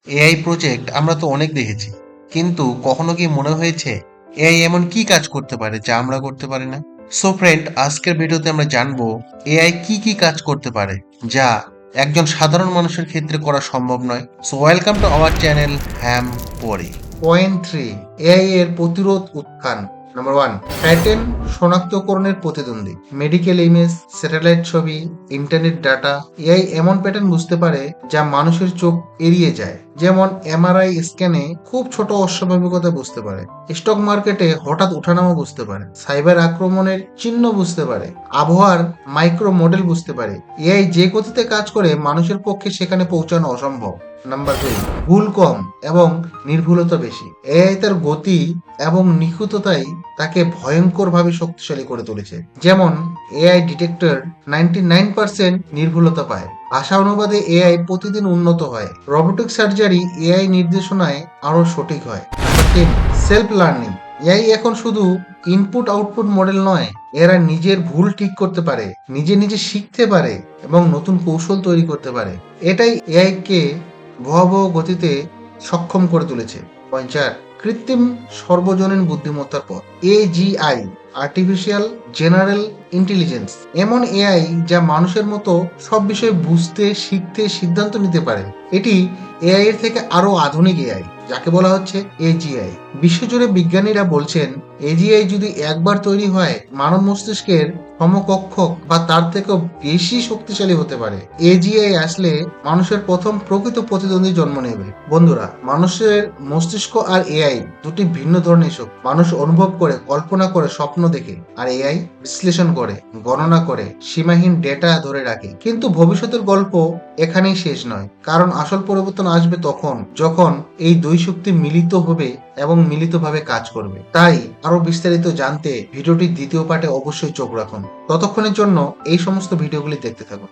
AI project আমরা তো অনেক দেখেছি, কিন্তু কখনো কি মনে হয়েছে এআই এমন কি কাজ করতে পারে যা আমরা করতে পারি না? সো ফ্রেন্ড, আজকের ভিডিওতে আমরা জানবো এআই কি কি কাজ করতে পারে যা একজন সাধারণ মানুষের ক্ষেত্রে করা সম্ভব নয়। So welcome to our channel হ্যাম পরি। পয়েন্ট 3, এআই এর প্রতিরোধ উত্থান। নাম্বার 1, প্যাটার্ন শনাক্তকরণের প্রতিদ্বন্দ্বী। মেডিকেল ইমেজ, স্যাটেলাইট ছবি, ইন্টারনেট ডাটা। এআই এমন প্যাটার্ন বুঝতে পারে যা মানুষের চোখ এড়িয়ে যায়। যেমন এমআরআই স্ক্যানে খুব ছোট অস্বাভাবিকতা বুঝতে পারে, স্টক মার্কেটে হঠাৎ ওঠানামা বুঝতে পারে, সাইবার আক্রমণের চিহ্ন বুঝতে পারে, আবহাওয়ার মাইক্রো মডেল বুঝতে পারে। এআই যে গতিতে কাজ করে মানুষের পক্ষে সেখানে পৌঁছানো অসম্ভব। নাম্বার 2, ভুল কম এবং নির্ভুলতা বেশি। এআই তার গতি এবং নিখুঁততাই তাকে ভয়ঙ্করভাবে শক্তিশালী করে তুলেছে। যেমন এআই ডিটেক্টর 99% নির্ভুলতা পায়। ভাষা অনুবাদে এআই প্রতিদিন উন্নত হয়। রোবোটিক সার্জারি এআই নির্দেশনায় আরো সঠিক হয়। Number 3, self learning. এআই এখন শুধু ইনপুট আউটপুট মডেল নয়, এরা নিজের ভুল ঠিক করতে পারে, নিজে নিজে শিখতে পারে এবং নতুন কৌশল তৈরি করতে পারে। এটাই এআই কে ভয়াবহ গতিতে সক্ষম করে তুলেছে। পয়েন্ট 4, কৃত্রিম সর্বজনীন বুদ্ধিমত্তার পথ। এজিআই, আর্টিফিশিয়াল জেনারেল ইন্টেলিজেন্স, এমন এআই যা মানুষের মতো সব বিষয় বুঝতে, শিখতে, সিদ্ধান্ত নিতে পারে। এটি এআই এর থেকে আরো আধুনিক এআই, যাকে বলা হচ্ছে এজিআই। বিশ্বজুড়ে বিজ্ঞানীরা বলছেন এজিআই যদি একবার তৈরি হয়, মানব মস্তিষ্কের সমকক্ষ বা তার থেকেও বেশি শক্তিশালী হতে পারে। এজিআই আসলে মানুষের প্রথম প্রকৃত প্রতিদ্বন্দ্বী জন্ম নেবে। বন্ধুরা, মানুষের মস্তিষ্ক আর এআই দুটি ভিন্ন ধরনের শক্তি। মানুষ অনুভব করে, কল্পনা করে, স্বপ্ন দেখে, আর এআই বিশ্লেষণ করে, গণনা করে, সীমাহীন ডেটা ধরে রাখে। কিন্তু ভবিষ্যতের গল্প এখানেই শেষ নয়, কারণ আসল পরিবর্তন আসবে তখন যখন এই দুই শক্তি মিলিত হবে এবং মিলিতভাবে কাজ করবে। তাই আরো বিস্তারিত জানতে ভিডিওটির দ্বিতীয় পার্টে অবশ্যই চোখ রাখুন। ততক্ষণের জন্য এই সমস্ত ভিডিওগুলি দেখতে থাকুন।